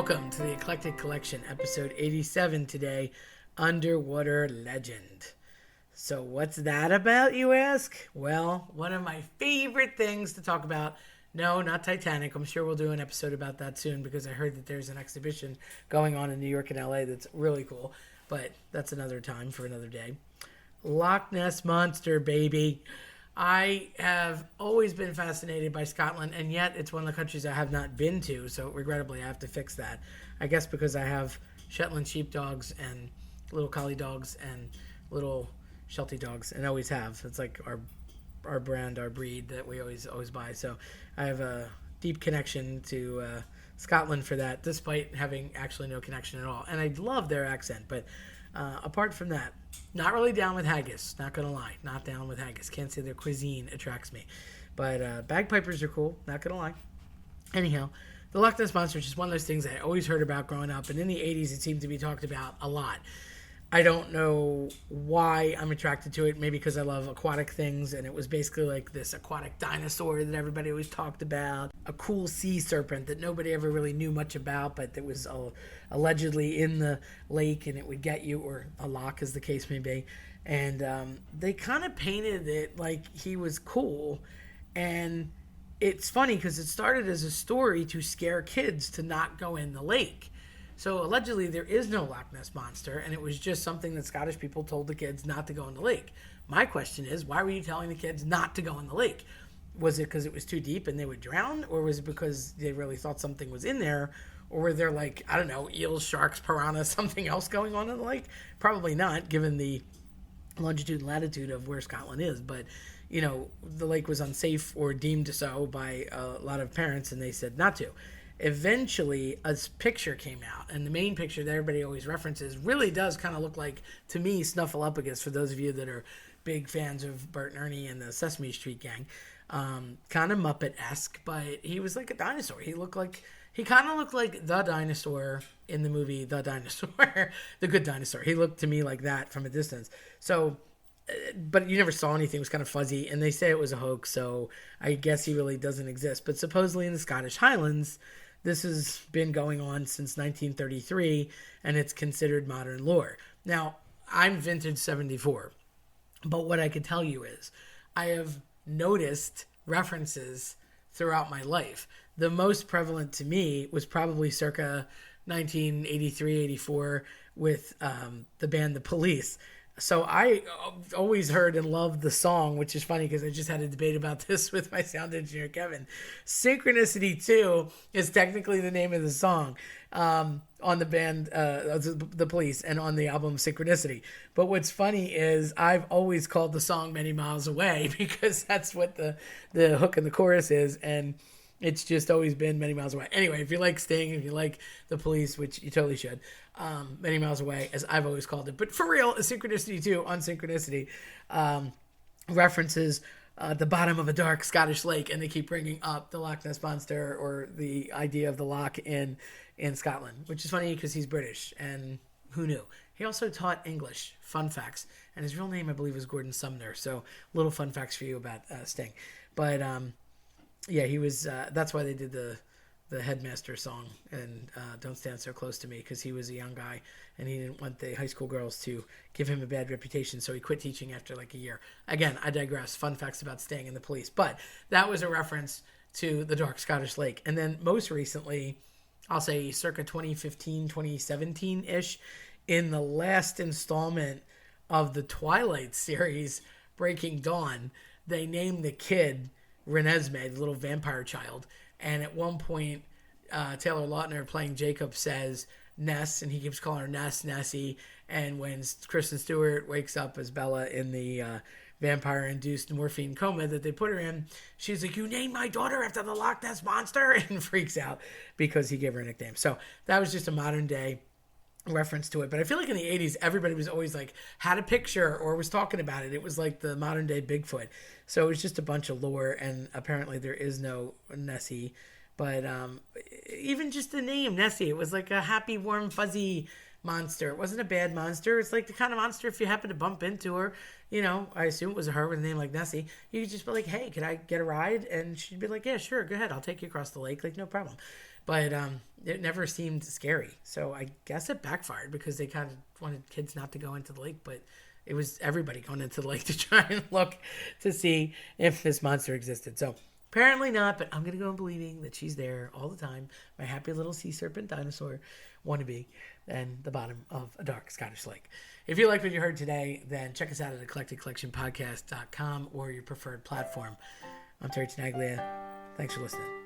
Welcome to the Eclectic Collection, episode 87 today, Underwater Legend. So what's that about, you ask? Well, one of my favorite things to talk about. No, not Titanic. I'm sure we'll do an episode about that soon because I heard that there's an exhibition going on in New York and LA that's really cool. But that's another time for another day. Lochness Monster, baby. I have always been fascinated by Scotland, and yet it's one of the countries I have not been to, so regrettably I have to fix that. I guess because I have Shetland sheepdogs and little collie dogs and little Sheltie dogs, and always have. It's like our brand, our breed that we always buy. So I have a deep connection to Scotland for that, despite having actually no connection at all. And I love their accent, but apart from that, not really down with haggis. Not gonna lie, not down with haggis. Can't say their cuisine attracts me, but bagpipers are cool. Not gonna lie. Anyhow, the Loch Ness Monster is just one of those things I always heard about growing up, and in the '80s it seemed to be talked about a lot. I don't know why I'm attracted to it. Maybe because I love aquatic things, and it was basically like this aquatic dinosaur that everybody always talked about. A cool sea serpent that nobody ever really knew much about, but that was allegedly in the lake, and it would get you, or a loch as the case may be. And they kind of painted it like he was cool. And it's funny because it started as a story to scare kids to not go in the lake. So allegedly there is no Loch Ness Monster, and it was just something that Scottish people told the kids not to go in the lake. My question is, why were you telling the kids not to go in the lake? Was it because it was too deep and they would drown, or was it because they really thought something was in there, or were there, like, I don't know, eels, sharks, piranhas, something else going on in the lake? Probably not, given the longitude and latitude of where Scotland is. But, you know, the lake was unsafe or deemed so by a lot of parents, and they said not to. Eventually, a picture came out, and the main picture that everybody always references really does kind of look like, to me, Snuffleupagus, for those of you that are big fans of Bert and Ernie and the Sesame Street gang. Kind of Muppet-esque, but he was like a dinosaur. He kind of looked like the dinosaur in the movie The Dinosaur, The Good Dinosaur. He looked to me like that from a distance. So, but you never saw anything. It was kind of fuzzy, and they say it was a hoax, so I guess he really doesn't exist. But supposedly in the Scottish Highlands, this has been going on since 1933, and it's considered modern lore. Now, I'm vintage 74, but what I can tell you is I have noticed references throughout my life. The most prevalent to me was probably circa 1983, 84 with the band The Police. So I always heard and loved the song, which is funny because I just had a debate about this with my sound engineer, Kevin. Synchronicity 2 is technically the name of the song on the band, The Police, and on the album Synchronicity. But what's funny is I've always called the song Many Miles Away because that's what the hook and the chorus is, and it's just always been Many Miles Away. Anyway, if you like Sting, if you like The Police, which you totally should, Many Miles Away, as I've always called it. But for real, Synchronicity 2 on Synchronicity references the bottom of a dark Scottish lake, and they keep bringing up the Loch Ness Monster or the idea of the loch in Scotland, which is funny because he's British, and who knew? He also taught English, fun facts, and his real name, I believe, was Gordon Sumner. So little fun facts for you about Sting. But yeah, he was. That's why they did the Headmaster song and Don't Stand So Close to Me, because he was a young guy and he didn't want the high school girls to give him a bad reputation, so he quit teaching after like a year. Again, I digress. Fun facts about Sting and The Police, but that was a reference to the dark Scottish lake. And then most recently, I'll say circa 2015, 2017-ish, in the last installment of the Twilight series, Breaking Dawn, they named the kid Renesmee, the little vampire child. And at one point, Taylor Lautner playing Jacob says Ness, and he keeps calling her Ness, Nessie. And when Kristen Stewart wakes up as Bella in the vampire-induced morphine coma that they put her in, she's like, "You named my daughter after the Loch Ness Monster?" and freaks out because he gave her a nickname. So that was just a modern-day reference to it. But I feel like in the 80s, everybody was always like, had a picture or was talking about it. It was like the modern day Bigfoot. So it was just a bunch of lore, and apparently there is no Nessie. But even just the name Nessie, it was like a happy, warm, fuzzy monster. It wasn't a bad monster. It's like the kind of monster, if you happen to bump into her, you know, I assume it was her with a name like Nessie, you could just be like, hey, could I get a ride? And she'd be like, yeah, sure, go ahead. I'll take you across the lake. Like, no problem. But it never seemed scary. So I guess it backfired because they kind of wanted kids not to go into the lake. But it was everybody going into the lake to try and look to see if this monster existed. So apparently not, but I'm going to go on believing that she's there all the time. My happy little sea serpent dinosaur wannabe and the bottom of a dark Scottish lake. If you like what you heard today, then check us out at eclecticcollectionpodcast.com or your preferred platform. I'm Terry Tenaglia. Thanks for listening.